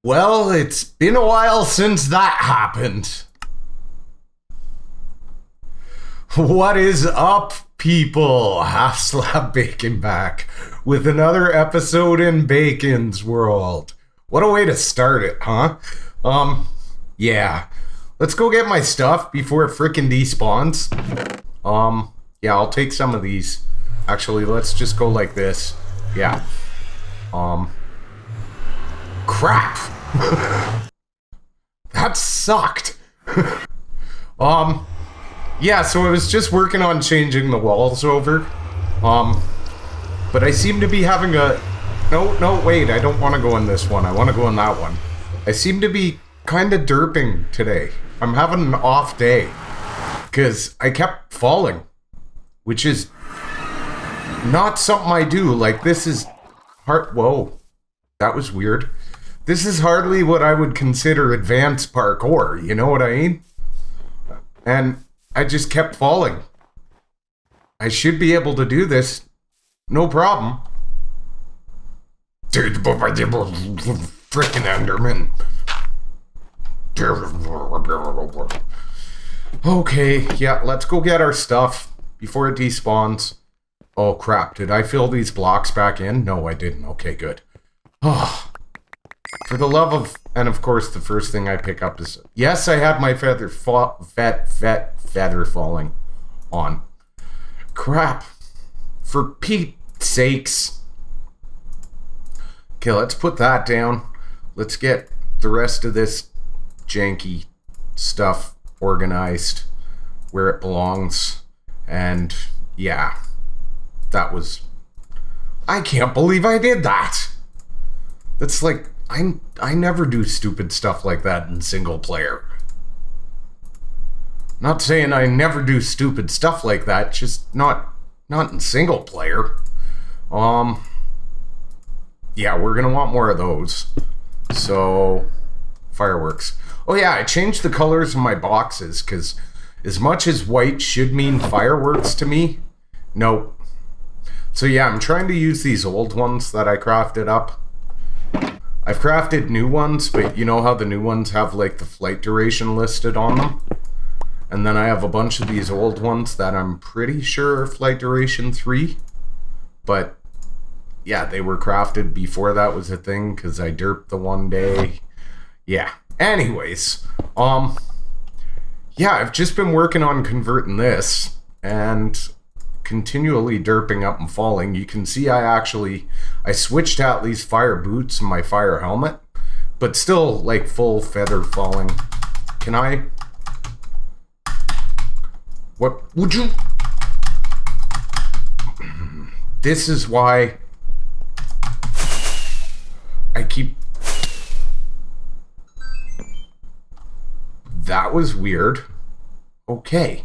Well, it's been a while since that happened. What is up, people? Half Slab Bacon back with another episode in Bacon's World. What a way to start it, huh? Yeah. Let's go get my stuff before it frickin' despawns. Yeah, I'll take some of these. Actually, let's just go like this. Yeah. Crap. That sucked. Yeah, so I was just working on changing the walls over. But I seem to be having a... No, wait, I don't want to go in this one. I want to go in that one. I seem to be kind of derping today. I'm having an off day. Because I kept falling. Which is not something I do. Like, this is hard... Whoa. That was weird. This is hardly what I would consider advanced parkour. You know what I mean? And I just kept falling. I should be able to do this. No problem. Frickin' Enderman. Okay, yeah, let's go get our stuff before it despawns. Oh crap, did I fill these blocks back in? No, I didn't. Okay, good. Oh, for the love of... And of course, the first thing I pick up is... Yes, I had my feather falling on. Crap. For Pete's sakes. Okay, let's put that down. Let's get the rest of this janky stuff organized where it belongs. And yeah, that was... I can't believe I did that. That's like... I never do stupid stuff like that in single player. Not saying I never do stupid stuff like that, just not in single player. Yeah, we're gonna want more of those. So, fireworks. Oh yeah, I changed the colors of my boxes, because as much as white should mean fireworks to me, nope. So yeah, I'm trying to use these old ones that I crafted up. I've crafted new ones, but you know how the new ones have like the flight duration listed on them? And then I have a bunch of these old ones that I'm pretty sure are flight duration 3. But yeah, they were crafted before that was a thing because I derped the one day. Yeah. Anyways, yeah, I've just been working on converting this and continually derping up and falling. You can see I switched out these fire boots and my fire helmet, but still like full feather falling. Can I? What would you? This is why I keep... That was weird. Okay.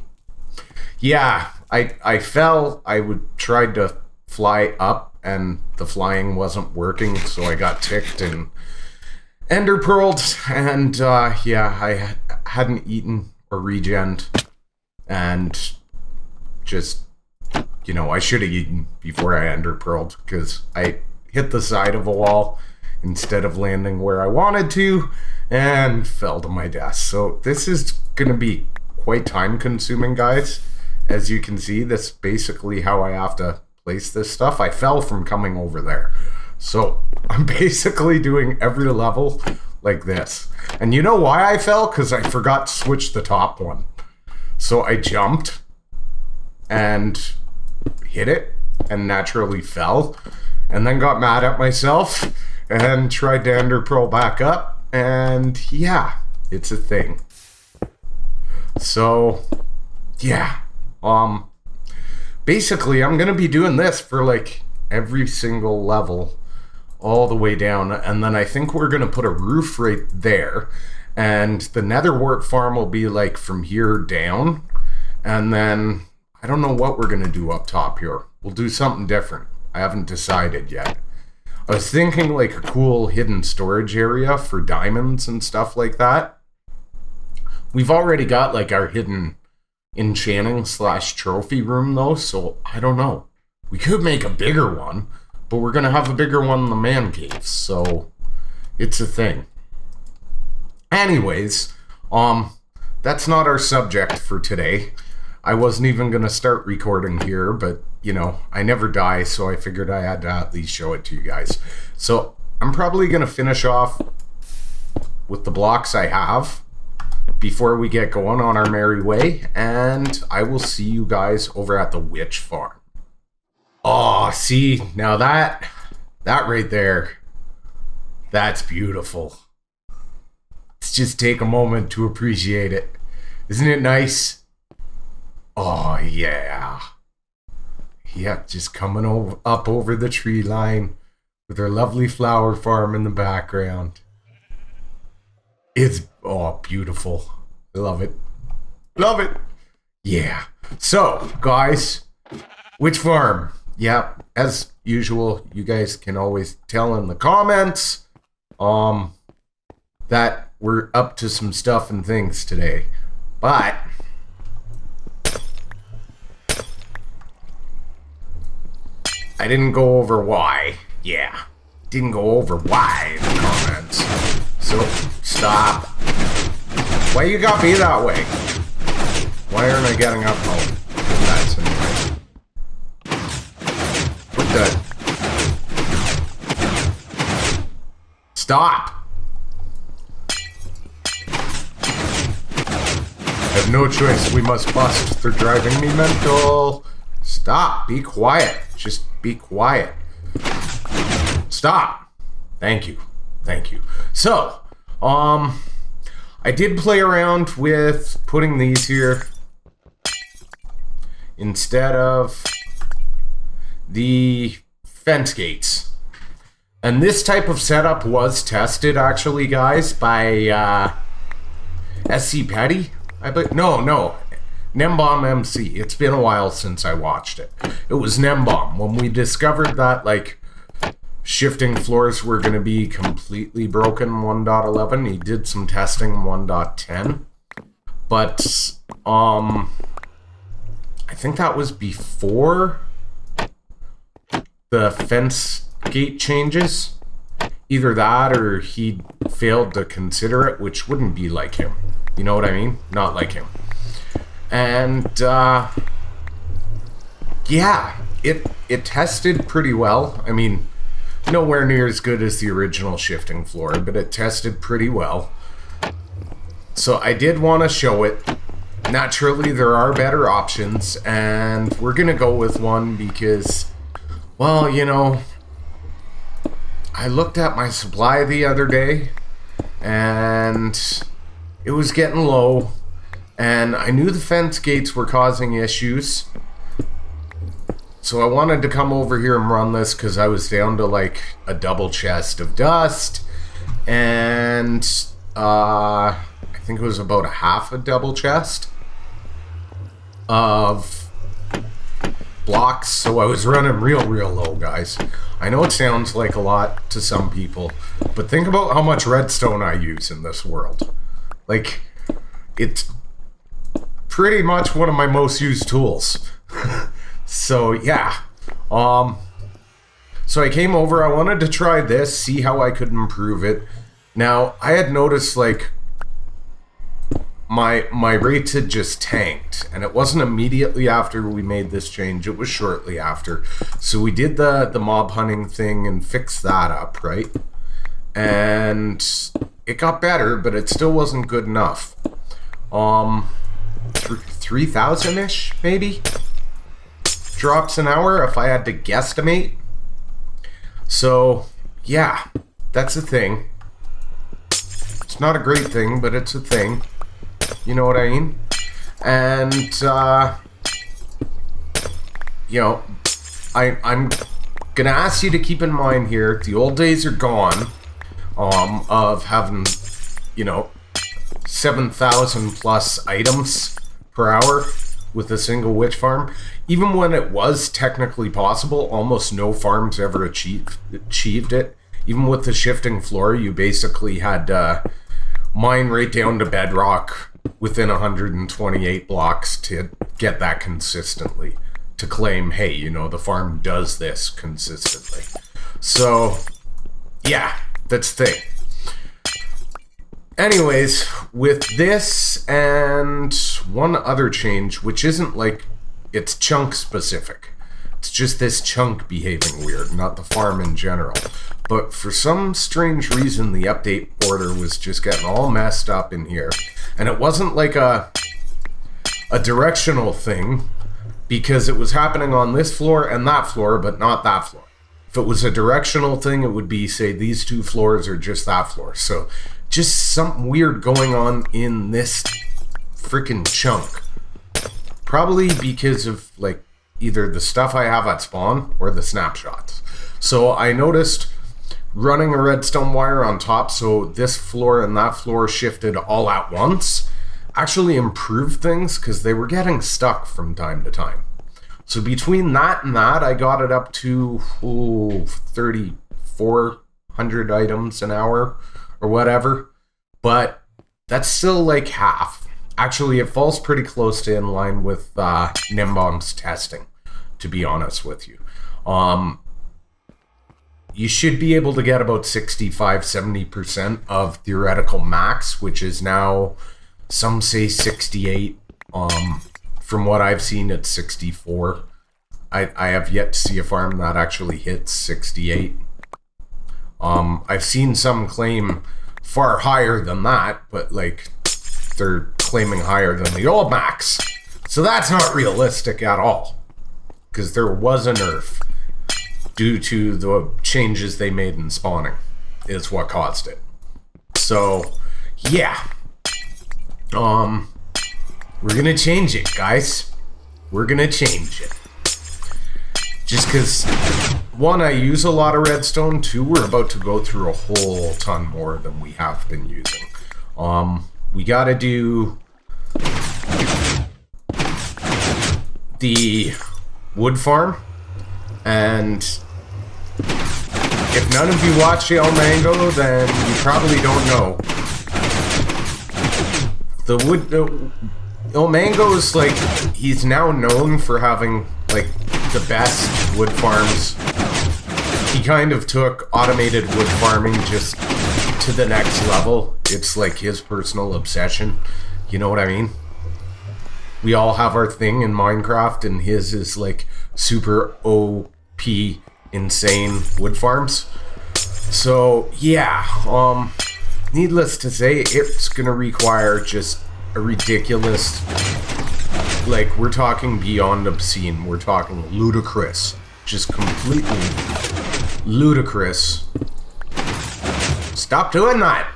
Yeah, I fell. I tried to fly up and the flying wasn't working, so I got ticked and ender pearled, and yeah, I hadn't eaten or regened, and just, you know, I should have eaten before I ender pearled because I hit the side of a wall instead of landing where I wanted to and fell to my death. So this is gonna be quite time consuming, guys. As you can see, that's basically how I have to place this stuff. I fell from coming over there. So I'm basically doing every level like this. And you know why I fell? Because I forgot to switch the top one. So I jumped and hit it and naturally fell. And then got mad at myself and tried to ender pearl back up. And yeah, it's a thing. So yeah. Basically, I'm gonna be doing this for like every single level all the way down, and then I think we're gonna put a roof right there, and the nether wart farm will be like from here down, and then I don't know what we're gonna do up top here. We'll do something different. I haven't decided yet. I was thinking like a cool hidden storage area for diamonds and stuff like that. We've already got like our hidden enchanting / trophy room though, so I don't know. We could make a bigger one, but we're gonna have a bigger one in the man cave, so it's a thing. Anyways, that's not our subject for today. I wasn't even going to start recording here, but, you know, I never die, so I figured I had to at least show it to you guys. So I'm probably going to finish off with the blocks I have before we get going on our merry way, and I will see you guys over at the witch farm. Oh, see, now that right there, that's beautiful. Let's just take a moment to appreciate it. Isn't it nice? Oh, yeah. Yep, just coming up over the tree line with our lovely flower farm in the background. It's, oh, beautiful. I love it. Love it. Yeah. So, guys, which farm? Yeah, as usual, you guys can always tell in the comments that we're up to some stuff and things today. But I didn't go over why. Yeah, didn't go over why in the comments. So, stop. Why you got me that way? Why aren't I getting up? Oh, that's annoying. What the? Stop! I have no choice. We must bust. They're driving me mental. Stop. Be quiet. Just be quiet. Stop. Thank you. Thank you. So, I did play around with putting these here instead of the fence gates. And this type of setup was tested, actually, guys, by SC Petty. No, Nembomb MC. It's been a while since I watched it. It was Nembomb. When we discovered that, like, shifting floors were going to be completely broken 1.11, he did some testing 1.10. But, I think that was before the fence gate changes. Either that or he failed to consider it, which wouldn't be like him. You know what I mean? Not like him. And, yeah, it tested pretty well. I mean, nowhere near as good as the original shifting floor, but it tested pretty well. So I did want to show it. Naturally, there are better options, and we're going to go with one because, well, you know, I looked at my supply the other day, and it was getting low, and I knew the fence gates were causing issues. So I wanted to come over here and run this because I was down to like a double chest of dust, and I think it was about a half a double chest of blocks. So I was running real low, guys. I know it sounds like a lot to some people, but think about how much redstone I use in this world. Like, it's pretty much one of my most used tools. So, yeah. So I came over. I wanted to try this, see how I could improve it. Now, I had noticed, like, my rates had just tanked. And it wasn't immediately after we made this change. It was shortly after. So we did the mob hunting thing and fixed that up, right? And it got better, but it still wasn't good enough. 3,000-ish, maybe? Drops an hour, if I had to guesstimate. So, yeah, that's a thing. It's not a great thing, but it's a thing. You know what I mean? And, you know, I'm gonna ask you to keep in mind here, the old days are gone, of having, you know, 7,000 plus items per hour with a single witch farm. Even when it was technically possible, almost no farms ever achieved it. Even with the shifting floor, you basically had mine right down to bedrock within 128 blocks to get that consistently, to claim, hey, you know, the farm does this consistently. So, yeah, that's the thing. Anyways, with this and one other change, which isn't like, it's chunk specific. It's just this chunk behaving weird, not the farm in general. But for some strange reason, the update order was just getting all messed up in here. And it wasn't like a directional thing, because it was happening on this floor and that floor, but not that floor. If it was a directional thing, it would be, say, these two floors or just that floor. So just something weird going on in this freaking chunk. Probably because of, like, either the stuff I have at spawn or the snapshots. So I noticed running a redstone wire on top, so this floor and that floor shifted all at once, actually improved things because they were getting stuck from time to time. So between that and that, I got it up to 3,400 items an hour or whatever. But that's still like half. Actually, it falls pretty close to in line with Nimbomb's testing, to be honest with you. You should be able to get about 65-70% of theoretical max, which is now, some say 68. From what I've seen, it's 64. I have yet to see a farm that actually hits 68. I've seen some claim far higher than that, but like they're claiming higher than the old max. So that's not realistic at all, because there was a nerf due to the changes they made in spawning is what caused it. So yeah, we're gonna change it, guys. We're gonna change it. Just because, one, I use a lot of redstone. Two, we're about to go through a whole ton more than we have been using. We gotta do the wood farm, and if none of you watch El Mango, then you probably don't know. El Mango is like, he's now known for having like the best wood farms. He kind of took automated wood farming just to the next level. It's like his personal obsession. You know what I mean? We all have our thing in Minecraft, and his is like super OP insane wood farms. So yeah, needless to say, it's gonna require just a ridiculous, like, we're talking beyond obscene, we're talking ludicrous, just completely ludicrous. Stop doing that.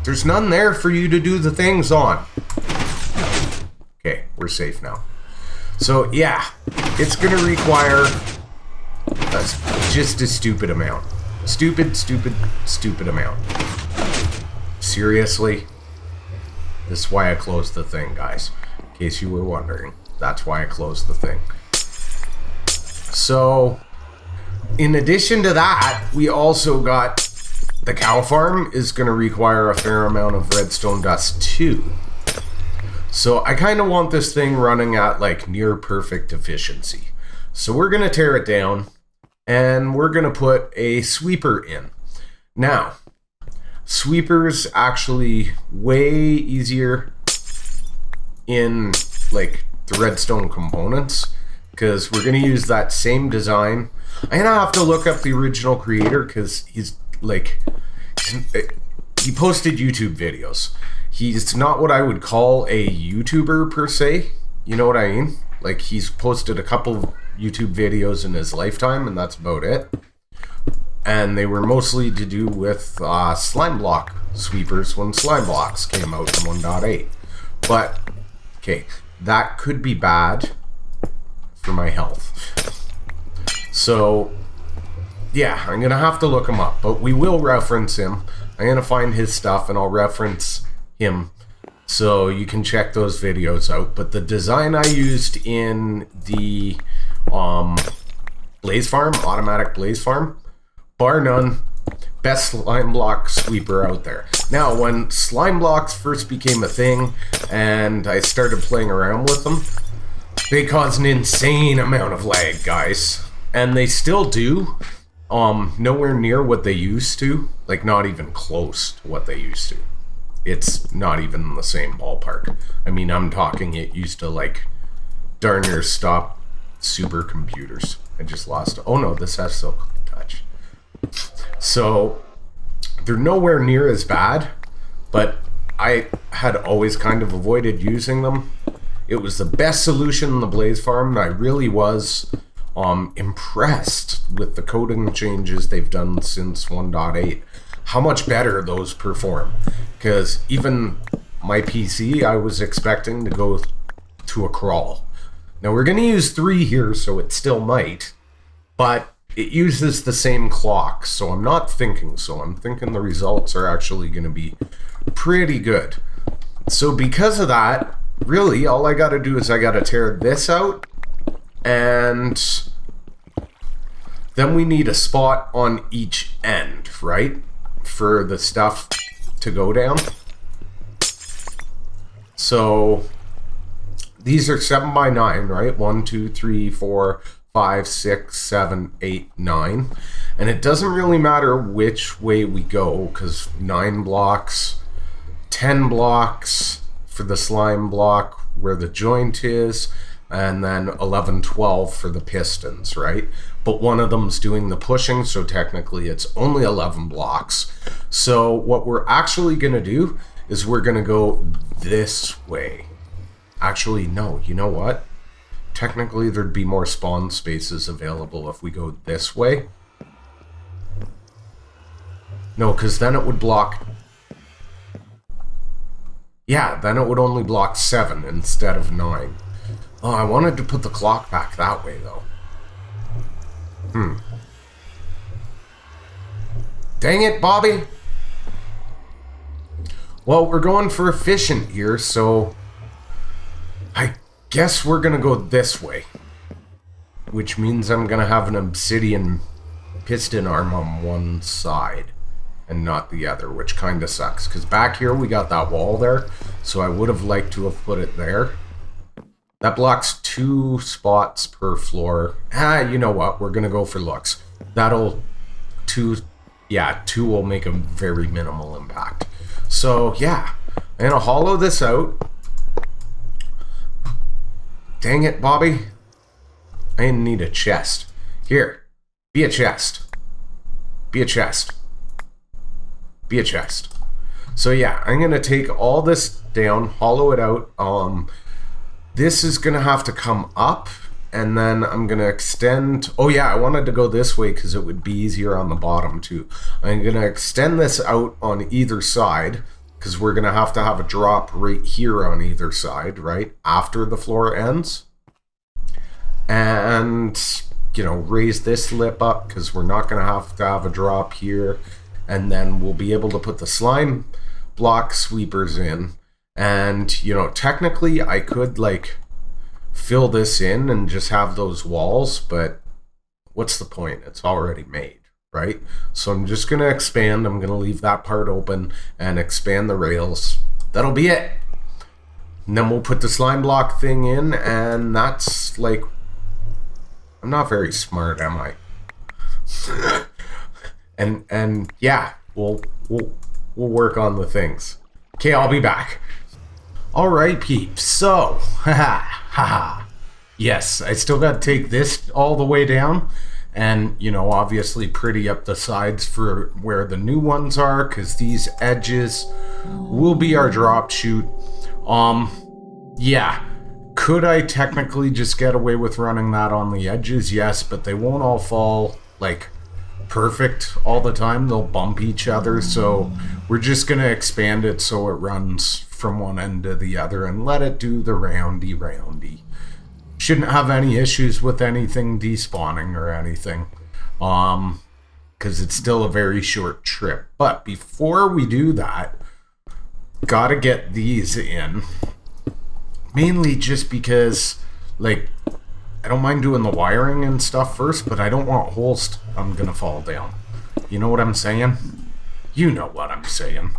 There's none there for you to do the things on. Okay, we're safe now. So yeah, it's gonna require just a stupid amount. Stupid amount. Seriously? This is why I closed the thing, guys. In case you were wondering. That's why I closed the thing. So, in addition to that, we also got the cow farm is going to require a fair amount of redstone dust too. So I kind of want this thing running at like near perfect efficiency. So we're going to tear it down and we're going to put a sweeper in. Now, sweeper's actually way easier in like the redstone components, because we're going to use that same design. I'm going to have to look up the original creator, because he posted YouTube videos. He's not what I would call a YouTuber per se. You know what I mean? Like, he's posted a couple YouTube videos in his lifetime, and that's about it. And they were mostly to do with slime block sweepers when slime blocks came out in 1.8. But, okay, that could be bad for my health. So, yeah, I'm going to have to look him up. But we will reference him. I'm going to find his stuff and I'll reference him, so you can check those videos out. But the design I used in the blaze farm, automatic blaze farm, bar none, best slime block sweeper out there. Now, when slime blocks first became a thing and I started playing around with them, they caused an insane amount of lag, guys. And they still do, nowhere near what they used to. Like, not even close to what they used to. It's not even in the same ballpark. I mean, I'm talking it used to, like, darn near stop supercomputers. I just lost it. Oh no, this has silk touch. So, they're nowhere near as bad, but I had always kind of avoided using them. It was the best solution in the Blaze farm, and I really was impressed with the coding changes they've done since 1.8. How much better those perform. Because even my PC, I was expecting to go to a crawl. Now we're going to use 3 here, so it still might, but it uses the same clock, so I'm not thinking so. I'm thinking the results are actually going to be pretty good. So because of that, really, all I got to do is I got to tear this out, and then we need a spot on each end, right? For the stuff to go down. So these are 7x9, right? 1, 2, 3, 4, 5, 6, 7, 8, 9. And it doesn't really matter which way we go, because 9 blocks, 10 blocks for the slime block where the joint is, and then 11, 12 for the pistons, right? But one of them's doing the pushing, so technically it's only 11 blocks. So what we're actually going to do is we're going to go this way. Actually, no, you know what? Technically, there'd be more spawn spaces available if we go this way. No, because then it would block... Yeah, then it would only block 7 instead of 9. Oh, I wanted to put the clock back that way, though. Dang it, Bobby! Well, we're going for efficient here, so... I guess we're gonna go this way. Which means I'm gonna have an obsidian piston arm on one side and not the other, which kinda sucks. Because back here we got that wall there, so I would have liked to have put it there. That blocks 2 spots per floor. You know what? We're gonna go for looks. That'll... 2 will make a very minimal impact. So, yeah. I'm gonna hollow this out. Dang it, Bobby. I need a chest. Here. Be a chest. Be a chest. Be a chest. So yeah, I'm going to take all this down, hollow it out. This is going to have to come up, and then I'm going to extend... Oh yeah, I wanted to go this way because it would be easier on the bottom too. I'm going to extend this out on either side, because we're going to have a drop right here on either side, right? After the floor ends. And, you know, raise this lip up, because we're not going to have a drop here. And then we'll be able to put the slime block sweepers in. And, you know, technically I could, like, fill this in and just have those walls, but what's the point? It's already made. Right? So I'm just going to expand. I'm going to leave that part open and expand the rails. That'll be it. And then we'll put the slime block thing in, and that's like... I'm not very smart, am I? and yeah, we'll work on the things. Okay, I'll be back. All right, peeps. So, yes, I still got to take this all the way down. And, you know, obviously pretty up the sides for where the new ones are, because these edges will be our drop chute. Yeah. Could I technically just get away with running that on the edges? Yes, but they won't all fall, like, perfect all the time. They'll bump each other, so we're just going to expand it so it runs from one end to the other and let it do the roundy. Shouldn't have any issues with anything despawning or anything, because it's still a very short trip. But before we do that, gotta get these in, mainly just because, like, I don't mind doing the wiring and stuff first, but I don't want holes I'm gonna fall down. You know what I'm saying? You know what I'm saying.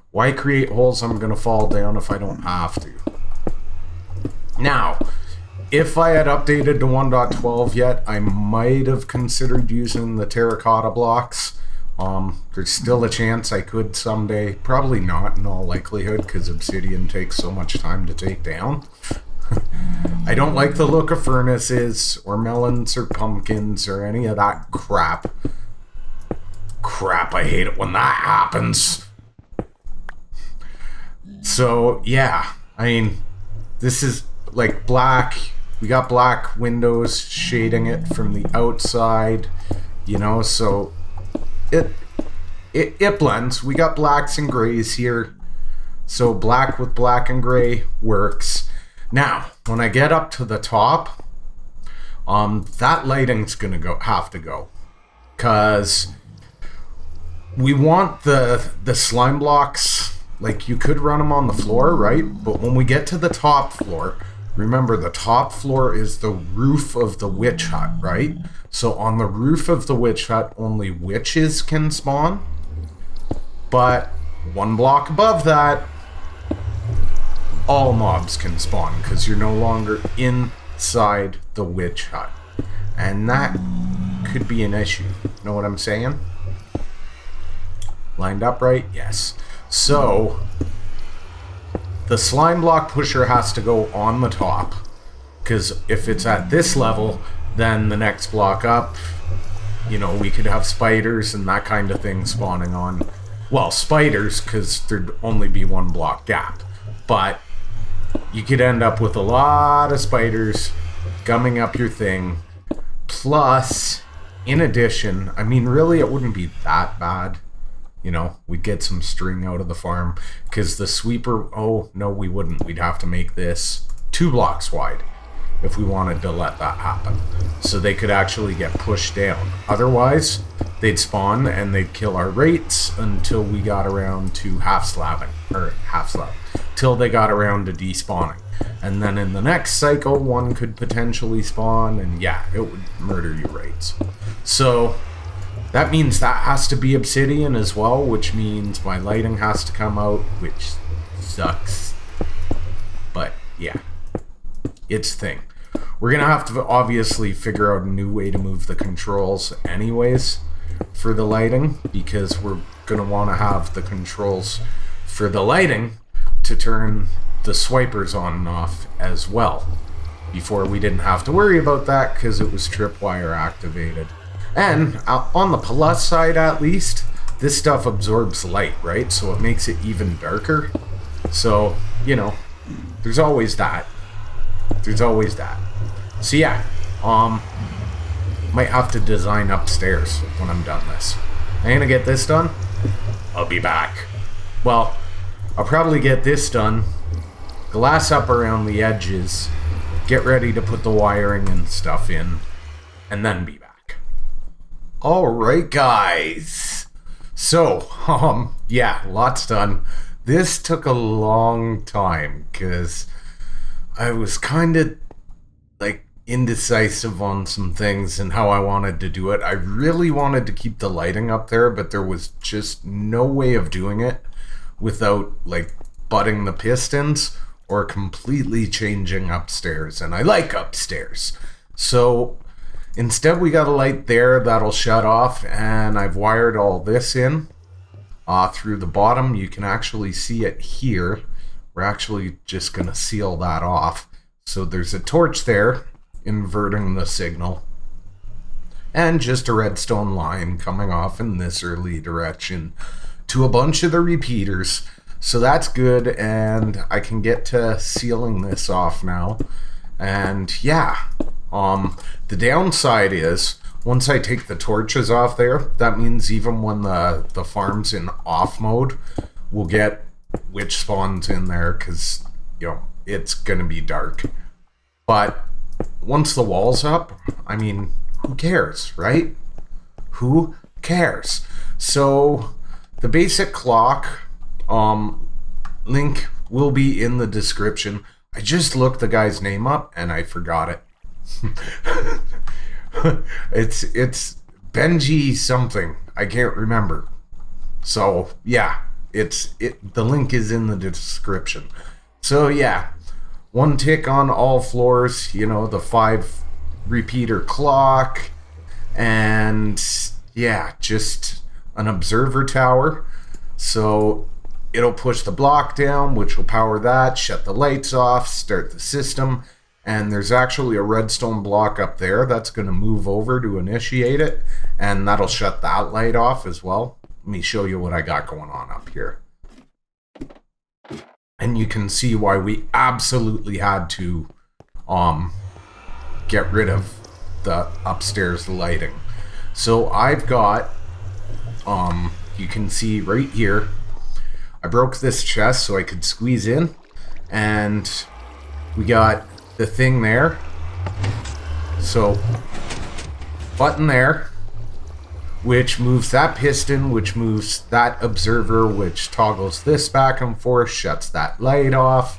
Why create holes I'm gonna fall down if I don't have to? Now, If I had updated to 1.12 yet, I might have considered using the terracotta blocks. There's still a chance I could someday. Probably not in all likelihood, because obsidian takes so much time to take down. I don't like the look of furnaces, or melons, or pumpkins, or any of that crap. Crap, I hate it when that happens. So, yeah. I mean, this is like black. We got black windows shading it from the outside, you know, so it blends. We got blacks and grays here, so black with black and gray works. Now, when I get up to the top, that lighting's gonna have to go, cause we want the slime blocks. Like, you could run them on the floor, right? But when we get to the top floor, remember, the top floor is the roof of the witch hut, right? So on the roof of the witch hut, only witches can spawn. But one block above that, all mobs can spawn, because you're no longer inside the witch hut. And that could be an issue. Know what I'm saying? Lined up right? Yes. So, the slime block pusher has to go on the top, because if it's at this level, then the next block up, you know, we could have spiders and that kind of thing spawning on. Well, spiders, because there'd only be one block gap. But you could end up with a lot of spiders gumming up your thing. Plus, in addition, I mean, really, it wouldn't be that bad. You know, we'd get some string out of the farm, because the sweeper, oh, no, we wouldn't. We'd have to make this 2 blocks wide if we wanted to let that happen, so they could actually get pushed down. Otherwise, they'd spawn and they'd kill our rates until we got around to half slab, till they got around to despawning. And then in the next cycle, one could potentially spawn, and yeah, it would murder your rates. So that means that has to be obsidian as well, which means my lighting has to come out, which sucks. But yeah, it's a thing. We're going to have to obviously figure out a new way to move the controls anyways for the lighting, because we're going to want to have the controls for the lighting to turn the swipers on and off as well. Before, we didn't have to worry about that because it was tripwire activated. And on the plus side, at least, this stuff absorbs light, right? So it makes it even darker. So, you know, there's always that. There's always that. So yeah, might have to design upstairs when I'm done this. I'm gonna get this done. I'll be back. Well, I'll probably get this done, glass up around the edges, get ready to put the wiring and stuff in, and then be back. Alright guys, so, yeah, lots done. This took a long time, because I was kind of, like, indecisive on some things and how I wanted to do it. I really wanted to keep the lighting up there, but there was just no way of doing it without, like, butting the pistons or completely changing upstairs, and I like upstairs. So instead, we got a light there that'll shut off, and I've wired all this in through the bottom. You can actually see it here. We're actually just going to seal that off. So there's a torch there, inverting the signal, and just a redstone line coming off in this early direction to a bunch of the repeaters. So that's good, and I can get to sealing this off now. And yeah, the downside is, once I take the torches off there, that means even when the farm's in off mode, we'll get witch spawns in there, because, you know, it's gonna be dark. But once the wall's up, I mean, who cares, right? Who cares? So the basic clock link will be in the description. I just looked the guy's name up and I forgot it. It's Benji something. I can't remember. So yeah, the link is in the description. So yeah, 1 tick on all floors, you know, the 5 repeater clock, and yeah, just an observer tower. So it'll push the block down, which will power that, shut the lights off, start the system. And there's actually a redstone block up there that's going to move over to initiate it, and that'll shut that light off as well. Let me show you what I got going on up here. And you can see why we absolutely had to get rid of the upstairs lighting. So I've got, you can see right here, I broke this chest so I could squeeze in, and we got the thing there. So button there, which moves that piston, which moves that observer, which toggles this back and forth, shuts that light off,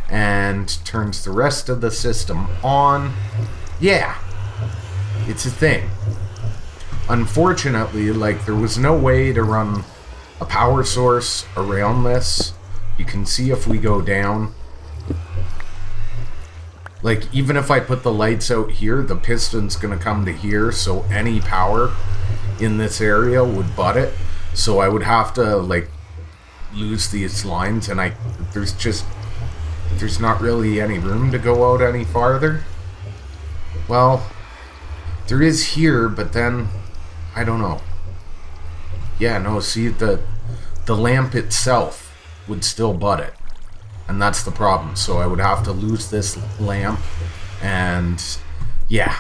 and turns the rest of the system on. Yeah, it's a thing. Unfortunately, like, there was no way to run a power source around this. You can see if we go down, like, even if I put the lights out here, the piston's gonna come to here, so any power in this area would butt it. So I would have to, like, lose these lines, and there's not really any room to go out any farther. Well, there is here, but then I don't know. Yeah, no, see, the lamp itself would still butt it. And that's the problem. So I would have to lose this lamp, and yeah,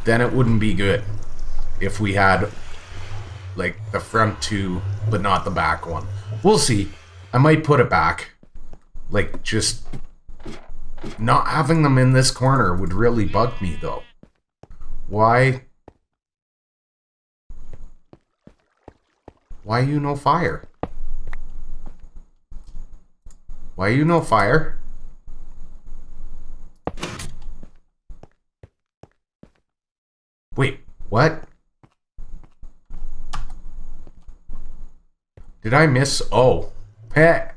then it wouldn't be good if we had, like, the front 2 but not the back one. We'll see. I might put it back. Like, just not having them in this corner would really bug me, though. Why you no fire? Why you no fire? Wait, what? Did I miss? Oh, hey.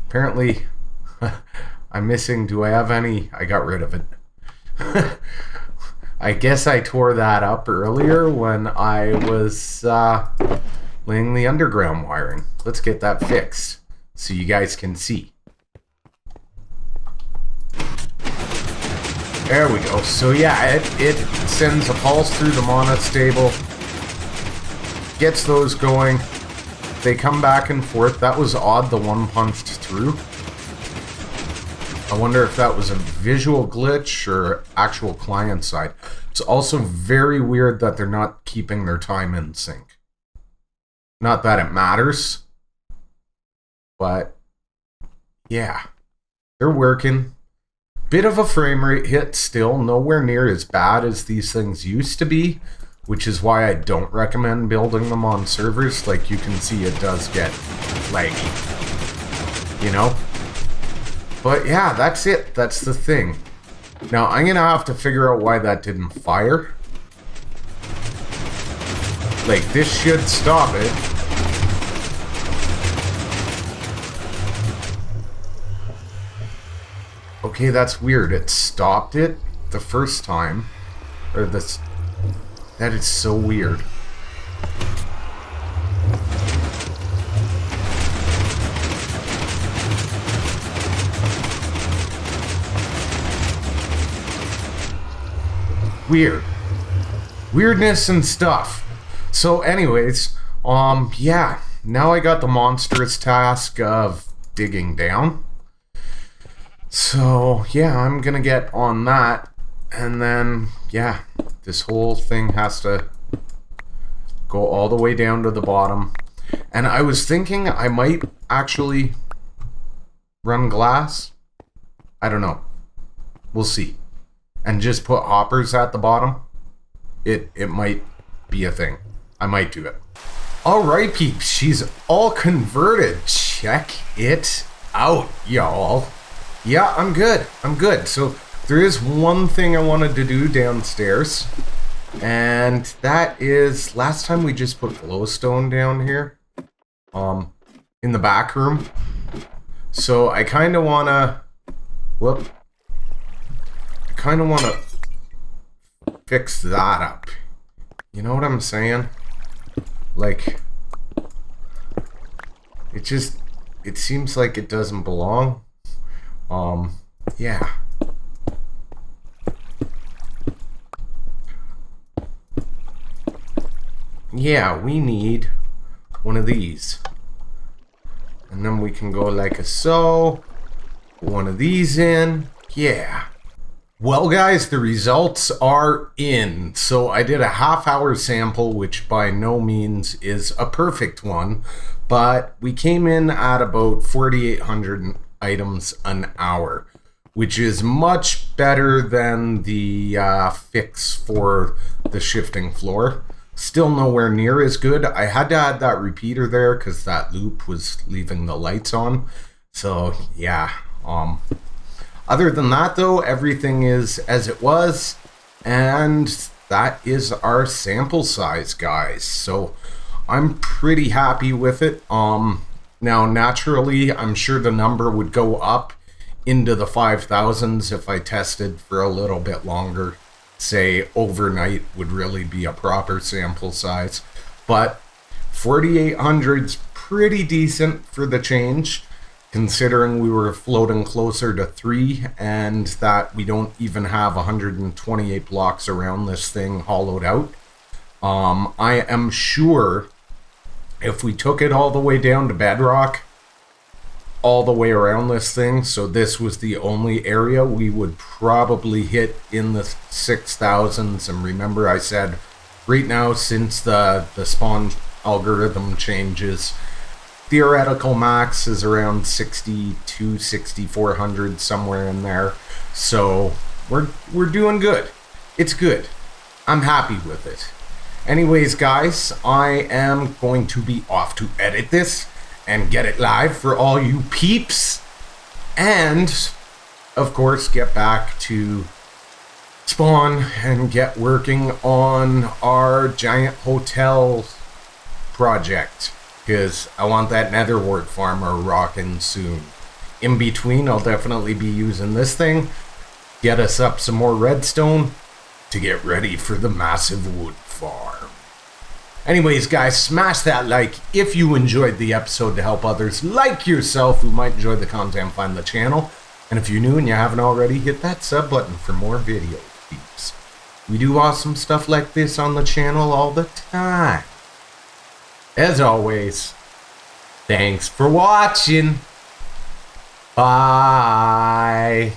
Apparently, I'm missing. Do I have any? I got rid of it. I guess I tore that up earlier when I was laying the underground wiring. Let's get that fixed so you guys can see. There we go. So yeah, it sends a pulse through the monostable, gets those going. They come back and forth. That was odd, the one punched through. I wonder if that was a visual glitch or actual client side. It's also very weird that they're not keeping their time in sync. Not that it matters, but yeah, they're working. Bit of a frame rate hit still, nowhere near as bad as these things used to be, which is why I don't recommend building them on servers. Like, you can see it does get laggy, you know? But yeah, that's it. That's the thing. Now, I'm going to have to figure out why that didn't fire. Like, this should stop it. Okay, that's weird. It stopped it the first time. Or this... That is so weird. Weird. Weirdness and stuff. So anyways, yeah. Now I got the monstrous task of digging down. So, yeah, I'm gonna get on that. And then, yeah, this whole thing has to go all the way down to the bottom. And I was thinking I might actually run glass. I don't know. We'll see. And just put hoppers at the bottom. It might be a thing. I might do it. Alright, peeps. She's all converted. Check it out, y'all. Yeah, I'm good. I'm good. So there is one thing I wanted to do downstairs. And that is, last time we just put glowstone down here. In the back room. So I kind of want to Whoop. I kind of want to fix that up. You know what I'm saying? Like, it seems like it doesn't belong. Yeah. Yeah, we need one of these. And then we can go like so. Put one of these in. Yeah. Well, guys, the results are in. So I did a half-hour sample, which by no means is a perfect one, but we came in at about 4,800 items an hour, which is much better than the fix for the shifting floor. Still nowhere near as good. I had to add that repeater there because that loop was leaving the lights on. So yeah, other than that, though, everything is as it was, and that is our sample size, guys. So I'm pretty happy with it. Now, naturally, I'm sure the number would go up into the 5,000s if I tested for a little bit longer. Say overnight would really be a proper sample size, but 4,800's pretty decent for the change, considering we were floating closer to 3 and that we don't even have 128 blocks around this thing hollowed out. I am sure if we took it all the way down to bedrock, all the way around this thing, so this was the only area, we would probably hit in the 6,000s. And remember, I said right now, since the spawn algorithm changes, theoretical max is around 6,200, 6,400, somewhere in there. So we're doing good. It's good. I'm happy with it. Anyways, guys, I am going to be off to edit this and get it live for all you peeps. And, of course, get back to spawn and get working on our giant hotel project, because I want that nether wart farmer rocking soon. In between, I'll definitely be using this thing, get us up some more redstone to get ready for the massive wood farm. Anyways, guys, smash that like if you enjoyed the episode to help others like yourself who might enjoy the content find the channel. And if you're new and you haven't already, hit that sub button for more video peeps. We do awesome stuff like this on the channel all the time. As always, thanks for watching. Bye.